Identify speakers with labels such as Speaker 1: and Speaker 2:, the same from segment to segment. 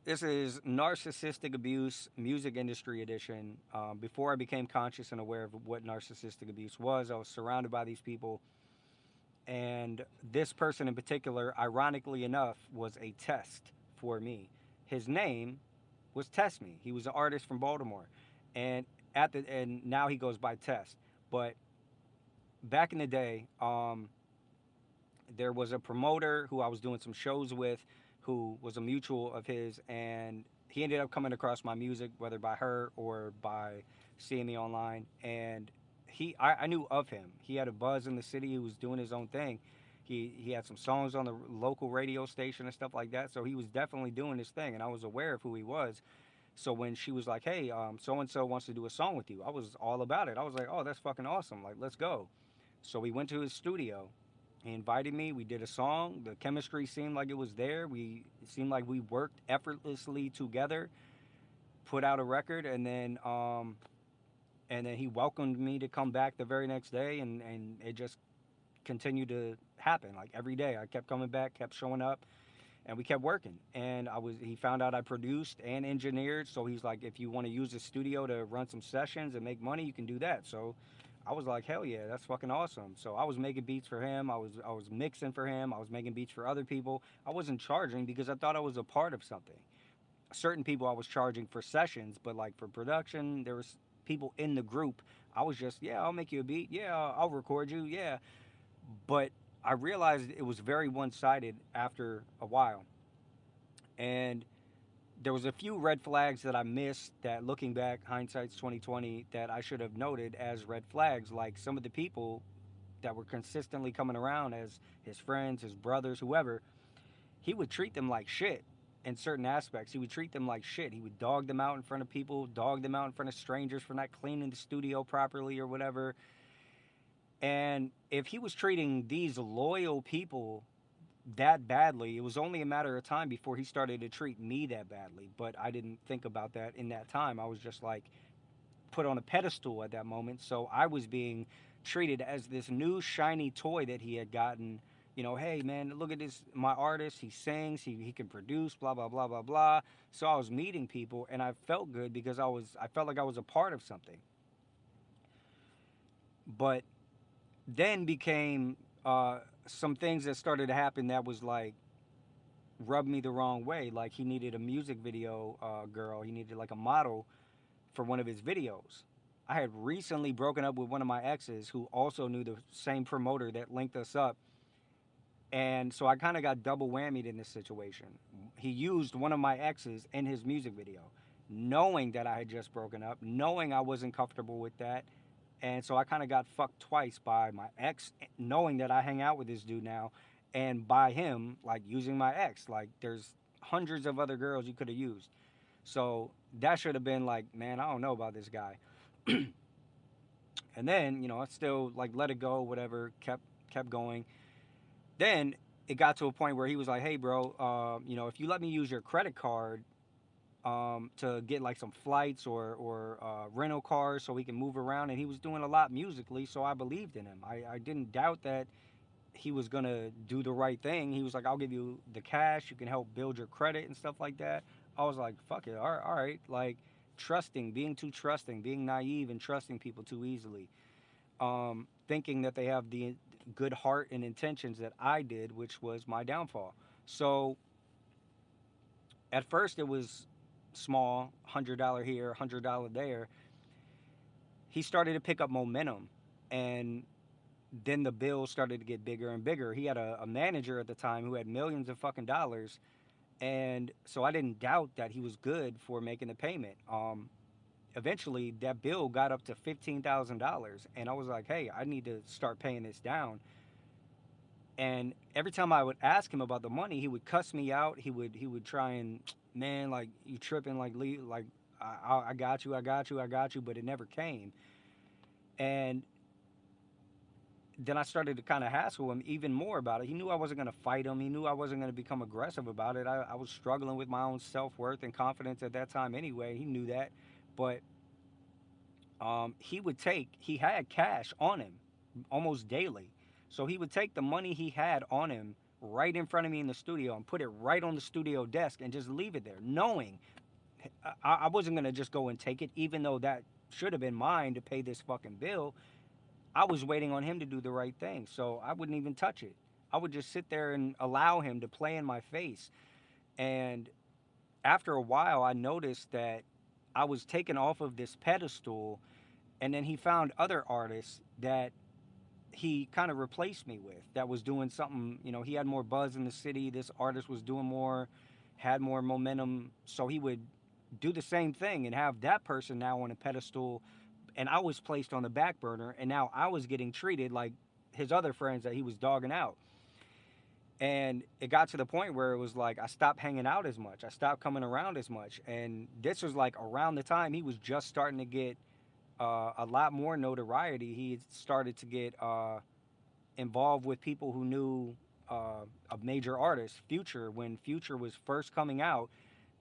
Speaker 1: This is Narcissistic Abuse Music Industry Edition. Before I became conscious and aware of what narcissistic abuse was, I was surrounded by these people. And this person in particular, ironically enough, was a test for me. His name was Test Me. He was an artist from Baltimore. And and now he goes by Test. But back in the day, there was a promoter who I was doing some shows with who was a mutual of his, and he ended up coming across my music, whether by her or by seeing me online. And I knew of him. He had a buzz in the city. He was doing his own thing. He had some songs on the local radio station and stuff like that. So he was definitely doing his thing, and I was aware of who he was. So when she was like, "Hey, so and so wants to do a song with you," I was all about it. I was like, "Oh, that's fucking awesome! Like, let's go." So we went to his studio. He invited me. We did a song. The chemistry seemed like it was there. It seemed like we worked effortlessly together. Put out a record, and then he welcomed me to come back the very next day, and it just continued to happen. Like every day, I kept coming back, kept showing up, and we kept working. And he found out I produced and engineered, so he's like, if you want to use the studio to run some sessions and make money, you can do that. So I was like, hell yeah, that's fucking awesome. So I was making beats for him. I was mixing for him. I was making beats for other people. I wasn't charging because I thought I was a part of something. Certain people I was charging for sessions, but like for production, there was people in the group. I was just, yeah, I'll make you a beat. Yeah, I'll record you. Yeah. But I realized it was very one-sided after a while. And there was a few red flags that I missed that looking back, hindsight's 2020, that I should have noted as red flags. Like some of the people that were consistently coming around as his friends, his brothers, whoever, he would treat them like shit in certain aspects. He would treat them like shit. He would dog them out in front of people, dog them out in front of strangers for not cleaning the studio properly or whatever. And if he was treating these loyal people that badly, it was only a matter of time before he started to treat me that badly. But I didn't think about that in that time. I was just like put on a pedestal at that moment. So I was being treated as this new shiny toy that he had gotten. You know, hey man, look at this, my artist. He sings, he can produce, blah blah blah blah blah. So I was meeting people, and I felt good because I felt like I was a part of something. But then became some things that started to happen that was like rubbed me the wrong way. Like he needed a music video girl. He needed like a model for one of his videos. I had recently broken up with one of my exes who also knew the same promoter that linked us up. And so I kind of got double whammied in this situation. He used one of my exes in his music video, knowing that I had just broken up, knowing I wasn't comfortable with that. And so I kind of got fucked twice by my ex, knowing that I hang out with this dude now, and by him, like using my ex. Like there's hundreds of other girls you could have used. So that should have been like, man, I don't know about this guy. And then, I still like let it go, whatever, kept going. Then it got to a point where he was like, "Hey, bro, if you let me use your credit card to get like some flights or rental cars so we can move around," and he was doing a lot musically, so I believed in him. I didn't doubt that he was gonna do the right thing. He was like, "I'll give you the cash. You can help build your credit and stuff like that." I was like, "Fuck it, all right." Like trusting, being too trusting, being naive and trusting people too easily, thinking that they have the good heart and intentions that I did, which was my downfall. So at first it was small, $100 here, $100 there. He started to pick up momentum, and then the bill started to get bigger and bigger. He had a manager at the time who had millions of fucking dollars, and so I didn't doubt that he was good for making the payment. Eventually, that bill got up to $15,000, and I was like, "Hey, I need to start paying this down." And every time I would ask him about the money, he would cuss me out. He would try and, man, like you tripping, like leave, like I got you, I got you, I got you, but it never came. And then I started to kind of hassle him even more about it. He knew I wasn't going to fight him. He knew I wasn't going to become aggressive about it. I was struggling with my own self worth and confidence at that time anyway. He knew that, but he had cash on him almost daily. So he would take the money he had on him right in front of me in the studio and put it right on the studio desk and just leave it there, knowing I wasn't gonna just go and take it, even though that should have been mine to pay this fucking bill. I was waiting on him to do the right thing, so I wouldn't even touch it. I would just sit there and allow him to play in my face. And after a while, I noticed that I was taken off of this pedestal, and then he found other artists that he kind of replaced me with that was doing something. He had more buzz in the city. This artist was doing more, had more momentum, so he would do the same thing and have that person now on a pedestal, and I was placed on the back burner, and now I was getting treated like his other friends that he was dogging out. And it got to the point where it was like I stopped hanging out as much. I stopped coming around as much. And this was like around the time he was just starting to get a lot more notoriety. He had started to get involved with people who knew a major artist, Future, when Future was first coming out.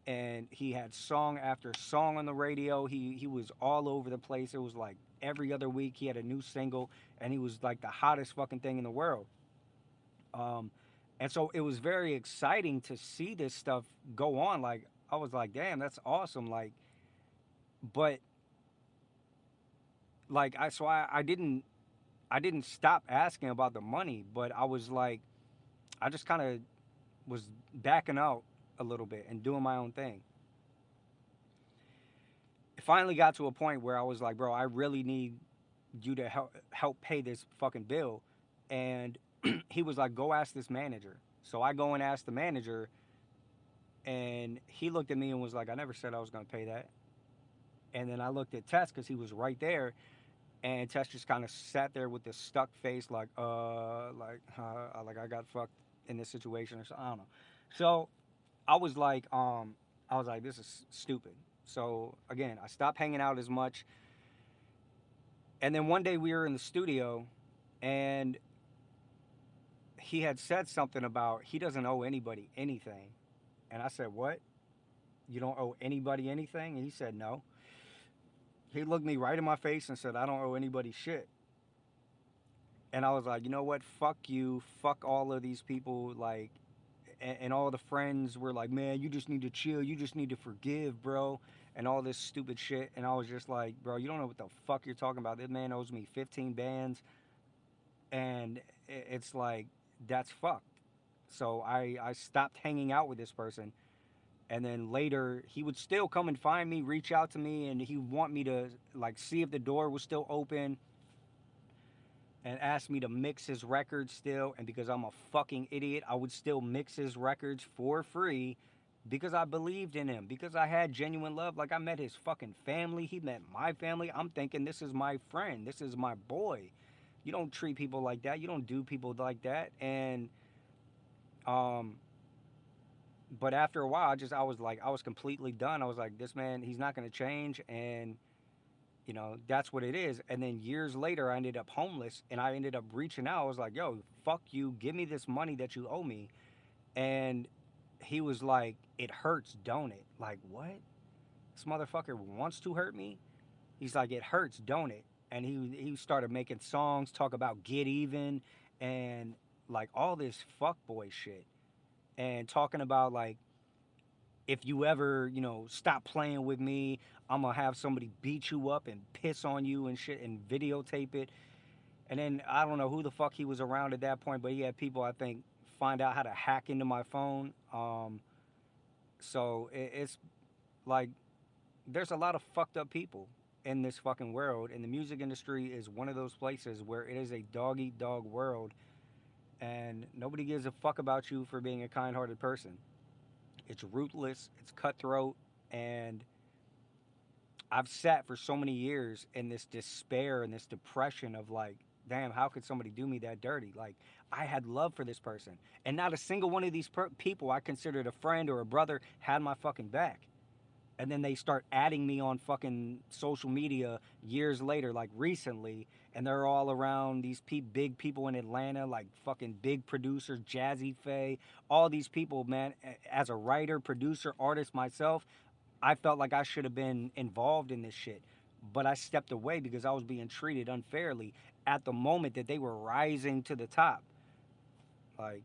Speaker 1: And he had song after song on the radio. He was all over the place. It was like every other week he had a new single, and he was like the hottest fucking thing in the world. Um, and so it was very exciting to see this stuff go on. Like I was like, damn, that's awesome. But I didn't stop asking about the money, but I was like, I just kind of was backing out a little bit and doing my own thing. It finally got to a point where I was like, bro, I really need you to help pay this fucking bill. And he was like, go ask this manager. So I go and ask the manager, and he looked at me and was like, I never said I was going to pay that. And then I looked at Tess because he was right there, and Tess just kind of sat there with this stuck face, like I got fucked in this situation or something. I don't know. So I was like, this is stupid. So again, I stopped hanging out as much. And then one day we were in the studio, and he had said something about he doesn't owe anybody anything. And I said, what? You don't owe anybody anything? And he said, no. He looked me right in my face and said, I don't owe anybody shit. And I was like, you know what? Fuck you. Fuck all of these people. Like, and all the friends were like, man, you just need to chill. You just need to forgive, bro. And all this stupid shit. And I was just like, bro, you don't know what the fuck you're talking about. This man owes me 15 bands. And it's like, that's fucked. So I stopped hanging out with this person. And then later, he would still come and find me, reach out to me, and he would want me to like see if the door was still open, and ask me to mix his records still. And because I'm a fucking idiot, I would still mix his records for free because I believed in him, because I had genuine love. Like I met his fucking family, he met my family. I'm thinking this is my friend, this is my boy. You don't treat people like that. You don't do people like that. And um but after a while, I was like, I was completely done. I was like, this man, he's not going to change, and that's what it is. And then years later, I ended up homeless, and I ended up reaching out. I was like, yo, fuck you, give me this money that you owe me. And he was like, it hurts, don't it? Like, what? This motherfucker wants to hurt me? He's like, it hurts, don't it? And he started making songs, talk about get even, and like all this fuckboy shit, and talking about like, if you ever, stop playing with me, I'm gonna have somebody beat you up and piss on you and shit and videotape it. And then I don't know who the fuck he was around at that point, but he had people, I think, find out how to hack into my phone. So it's like there's a lot of fucked up people in this fucking world, and the music industry is one of those places where it is a dog eat dog world, and nobody gives a fuck about you for being a kind-hearted person. It's ruthless, it's cutthroat, and I've sat for so many years in this despair and this depression of like, damn, how could somebody do me that dirty? Like, I had love for this person, and not a single one of these people I considered a friend or a brother had my fucking back. And then they start adding me on fucking social media years later, like recently, and they're all around these big people in Atlanta, like fucking big producers, Jazzy Faye, all these people, man. As a writer, producer, artist myself, I felt like I should have been involved in this shit, but I stepped away because I was being treated unfairly at the moment that they were rising to the top. Like,